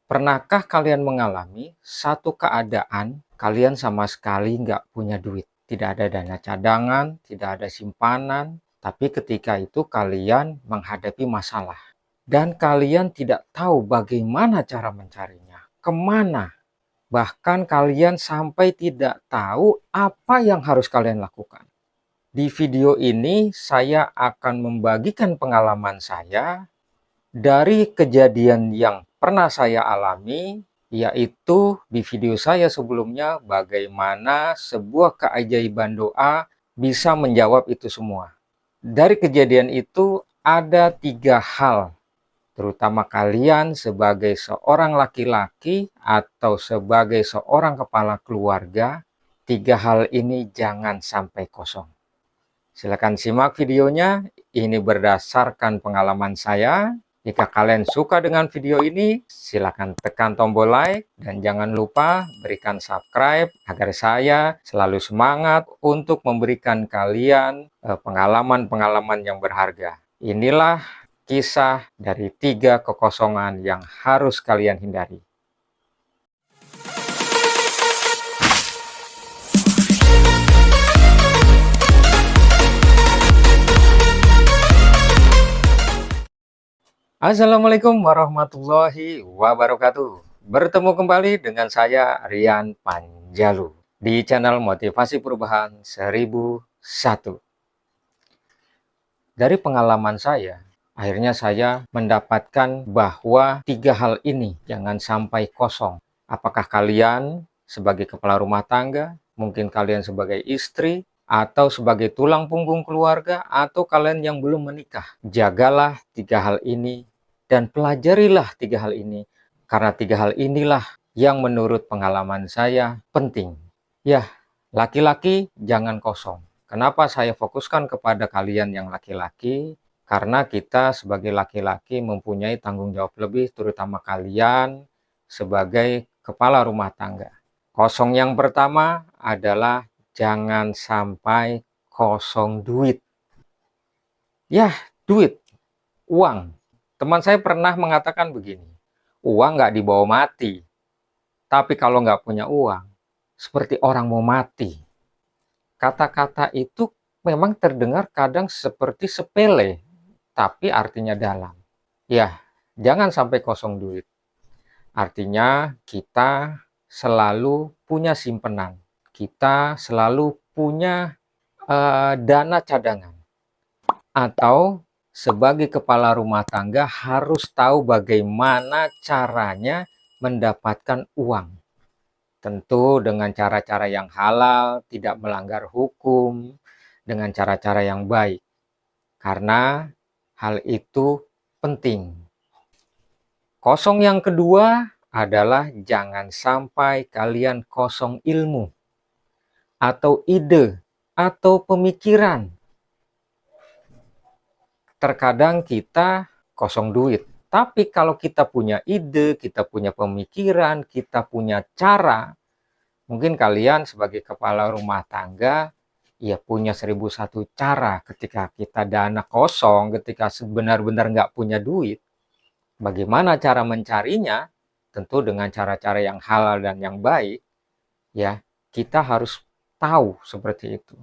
Pernahkah kalian mengalami satu keadaan kalian sama sekali nggak punya duit? Tidak ada dana cadangan, tidak ada simpanan, tapi ketika itu kalian menghadapi masalah. Dan kalian tidak tahu bagaimana cara mencarinya, kemana. Bahkan kalian sampai tidak tahu apa yang harus kalian lakukan. Di video ini saya akan membagikan pengalaman saya dari kejadian yang pernah saya alami, yaitu di video saya sebelumnya bagaimana sebuah keajaiban doa bisa menjawab itu semua. Dari kejadian itu ada 3 hal, terutama kalian sebagai seorang laki-laki atau sebagai seorang kepala keluarga, 3 hal ini jangan sampai kosong. Silakan simak videonya, ini berdasarkan pengalaman saya. Jika kalian suka dengan video ini, silakan tekan tombol like dan jangan lupa berikan subscribe agar saya selalu semangat untuk memberikan kalian pengalaman-pengalaman yang berharga. Inilah kisah dari 3 kekosongan yang harus kalian hindari. Assalamualaikum warahmatullahi wabarakatuh. Bertemu kembali dengan saya Rian Panjalu di channel Motivasi Perubahan 1001. Dari pengalaman saya, akhirnya saya mendapatkan bahwa 3 hal ini jangan sampai kosong. Apakah kalian sebagai kepala rumah tangga, mungkin kalian sebagai istri, atau sebagai tulang punggung keluarga, atau kalian yang belum menikah. Jagalah 3 hal ini dan pelajarilah 3 hal ini. Karena 3 hal inilah yang menurut pengalaman saya penting. Ya, laki-laki jangan kosong. Kenapa saya fokuskan kepada kalian yang laki-laki? Karena kita sebagai laki-laki mempunyai tanggung jawab lebih, terutama kalian sebagai kepala rumah tangga. Kosong yang pertama adalah jangan sampai kosong duit. Ya, duit, uang. Teman saya pernah mengatakan begini, uang nggak dibawa mati, tapi kalau nggak punya uang, seperti orang mau mati. Kata-kata itu memang terdengar kadang seperti sepele, tapi artinya dalam. Ya, jangan sampai kosong duit. Artinya kita selalu punya simpenan, kita selalu punya dana cadangan, atau sebagai kepala rumah tangga harus tahu bagaimana caranya mendapatkan uang. Tentu dengan cara-cara yang halal, tidak melanggar hukum, dengan cara-cara yang baik. Karena hal itu penting. Kosong yang kedua adalah jangan sampai kalian kosong ilmu, atau ide, atau pemikiran. Terkadang kita kosong duit, tapi kalau kita punya ide, kita punya pemikiran, kita punya cara, mungkin kalian sebagai kepala rumah tangga ya punya 1001 cara. Ketika kita dana kosong, ketika benar-benar nggak punya duit, bagaimana cara mencarinya? Tentu dengan cara-cara yang halal dan yang baik. Ya, kita harus tahu seperti itu.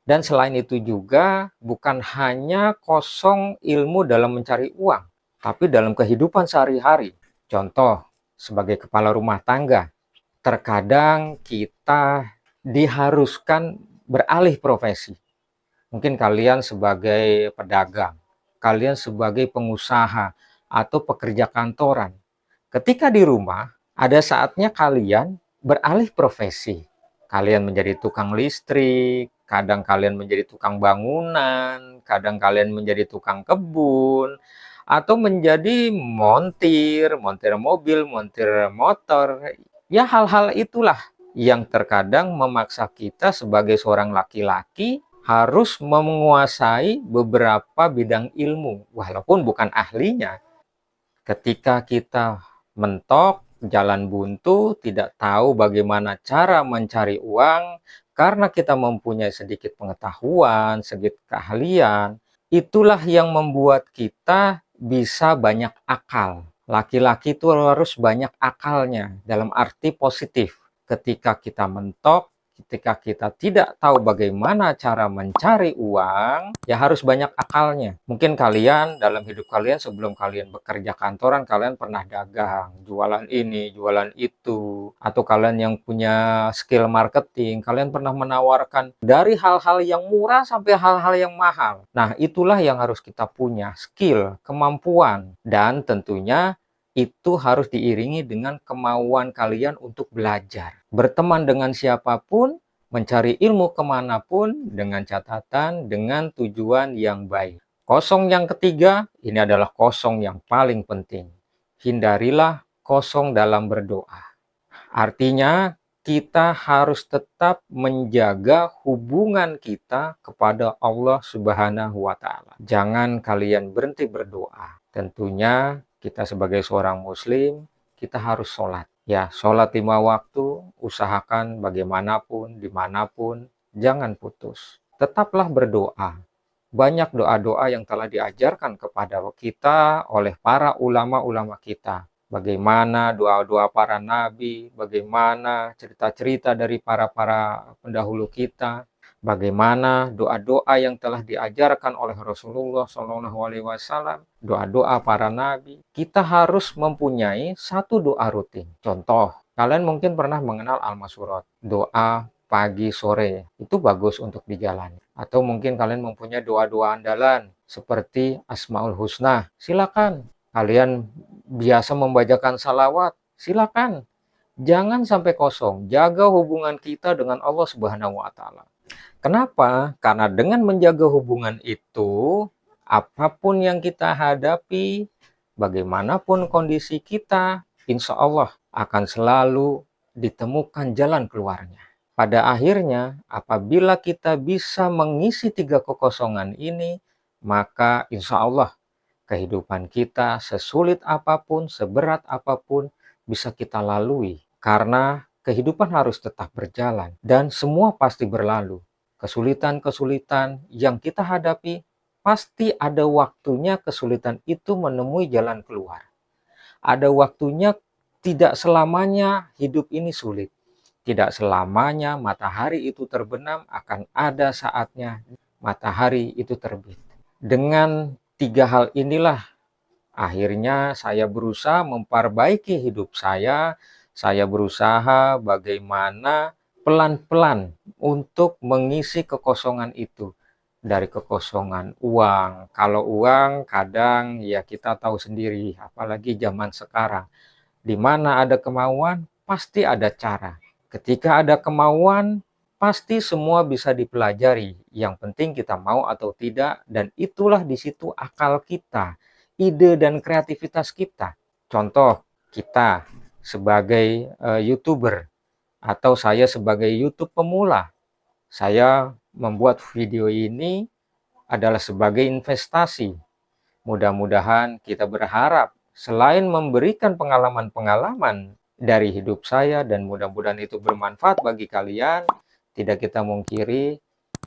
Dan selain itu juga bukan hanya kosong ilmu dalam mencari uang, tapi dalam kehidupan sehari-hari. Contoh, sebagai kepala rumah tangga, terkadang kita diharuskan beralih profesi. Mungkin kalian sebagai pedagang, kalian sebagai pengusaha, atau pekerja kantoran. Ketika di rumah, ada saatnya kalian beralih profesi. Kalian menjadi tukang listrik, kadang kalian menjadi tukang bangunan, kadang kalian menjadi tukang kebun, atau menjadi montir mobil, montir motor. Ya, hal-hal itulah yang terkadang memaksa kita sebagai seorang laki-laki harus menguasai beberapa bidang ilmu, walaupun bukan ahlinya. Ketika kita mentok, jalan buntu, tidak tahu bagaimana cara mencari uang, karena kita mempunyai sedikit pengetahuan, sedikit keahlian, itulah yang membuat kita bisa banyak akal Laki-laki itu harus banyak akalnya, dalam arti positif. Ketika kita mentok, ketika kita tidak tahu bagaimana cara mencari uang, ya harus banyak akalnya. Mungkin kalian dalam hidup kalian sebelum kalian bekerja kantoran, kalian pernah dagang, jualan ini, jualan itu, atau kalian yang punya skill marketing, kalian pernah menawarkan dari hal-hal yang murah sampai hal-hal yang mahal. Nah, itulah yang harus kita punya, skill, kemampuan, dan tentunya itu harus diiringi dengan kemauan kalian untuk belajar. Berteman dengan siapapun, mencari ilmu kemanapun, dengan catatan, dengan tujuan yang baik. Kosong yang ketiga, ini adalah kosong yang paling penting. Hindarilah kosong dalam berdoa. Artinya, kita harus tetap menjaga hubungan kita kepada Allah Subhanahu wa Ta'ala. Jangan kalian berhenti berdoa. Tentunya, kita sebagai seorang Muslim, kita harus sholat. Ya, sholat 5 waktu, usahakan bagaimanapun, dimanapun, jangan putus. Tetaplah berdoa. Banyak doa-doa yang telah diajarkan kepada kita oleh para ulama-ulama kita. Bagaimana doa-doa para nabi, bagaimana cerita-cerita dari para pendahulu kita, bagaimana doa-doa yang telah diajarkan oleh Rasulullah SAW, doa-doa para nabi. Kita harus mempunyai satu doa rutin. Contoh, kalian mungkin pernah mengenal Al-Masurat, doa pagi sore. Itu bagus untuk dijalani. Atau mungkin kalian mempunyai doa-doa andalan seperti Asmaul Husna. Silakan. Kalian biasa membacakan salawat, silakan. Jangan sampai kosong. Jaga hubungan kita dengan Allah Subhanahu wa Ta'ala. Kenapa? Karena dengan menjaga hubungan itu, apapun yang kita hadapi, bagaimanapun kondisi kita, insya Allah akan selalu ditemukan jalan keluarnya. Pada akhirnya, apabila kita bisa mengisi 3 kekosongan ini, maka insya Allah kehidupan kita sesulit apapun, seberat apapun bisa kita lalui. Karena kehidupan harus tetap berjalan dan semua pasti berlalu. Kesulitan-kesulitan yang kita hadapi, pasti ada waktunya kesulitan itu menemui jalan keluar. Ada waktunya, tidak selamanya hidup ini sulit. Tidak selamanya matahari itu terbenam, akan ada saatnya matahari itu terbit. Dengan 3 hal inilah akhirnya saya berusaha memperbaiki hidup saya. Saya berusaha bagaimana pelan-pelan untuk mengisi kekosongan itu. Dari kekosongan uang. Kalau uang kadang ya kita tahu sendiri, apalagi zaman sekarang. Di mana ada kemauan, pasti ada cara. Ketika ada kemauan, pasti semua bisa dipelajari. Yang penting kita mau atau tidak, dan itulah di situ akal kita, ide dan kreativitas kita. Contoh, kita sebagai YouTuber, atau saya sebagai YouTube pemula. Saya membuat video ini adalah sebagai investasi. Mudah-mudahan kita berharap, selain memberikan pengalaman-pengalaman dari hidup saya, dan mudah-mudahan itu bermanfaat bagi kalian, tidak kita mungkiri,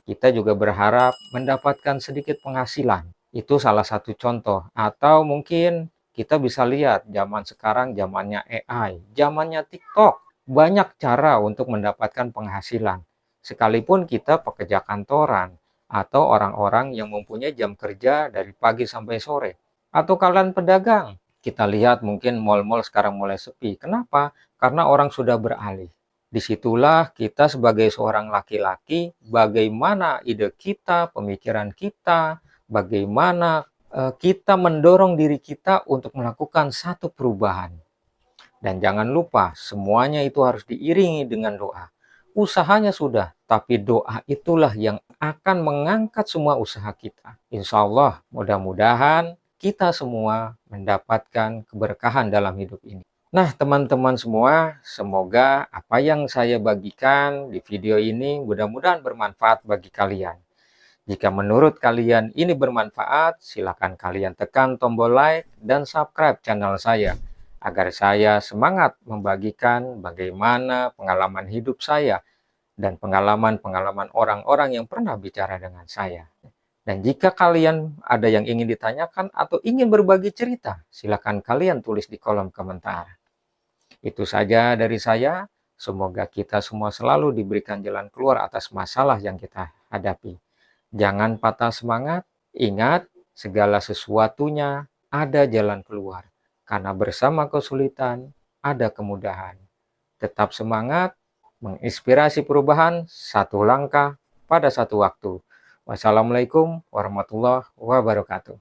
kita juga berharap mendapatkan sedikit penghasilan. Itu salah satu contoh. Atau mungkin kita bisa lihat zaman sekarang, zamannya AI, zamannya TikTok. Banyak cara untuk mendapatkan penghasilan. Sekalipun kita pekerja kantoran, atau orang-orang yang mempunyai jam kerja dari pagi sampai sore. Atau kalian pedagang. Kita lihat mungkin mal-mal sekarang mulai sepi. Kenapa? Karena orang sudah beralih. Disitulah kita sebagai seorang laki-laki, bagaimana ide kita, pemikiran kita, bagaimana kita mendorong diri kita untuk melakukan satu perubahan. Dan jangan lupa, semuanya itu harus diiringi dengan doa. Usahanya sudah, tapi doa itulah yang akan mengangkat semua usaha kita. Insya Allah, mudah-mudahan kita semua mendapatkan keberkahan dalam hidup ini. Nah, teman-teman semua, semoga apa yang saya bagikan di video ini mudah-mudahan bermanfaat bagi kalian. Jika menurut kalian ini bermanfaat, silakan kalian tekan tombol like dan subscribe channel saya, agar saya semangat membagikan bagaimana pengalaman hidup saya dan pengalaman-pengalaman orang-orang yang pernah bicara dengan saya. Dan jika kalian ada yang ingin ditanyakan atau ingin berbagi cerita, silakan kalian tulis di kolom komentar. Itu saja dari saya. Semoga kita semua selalu diberikan jalan keluar atas masalah yang kita hadapi. Jangan patah semangat, ingat segala sesuatunya ada jalan keluar. Karena bersama kesulitan ada kemudahan. Tetap semangat, menginspirasi perubahan satu langkah pada satu waktu. Wassalamualaikum warahmatullahi wabarakatuh.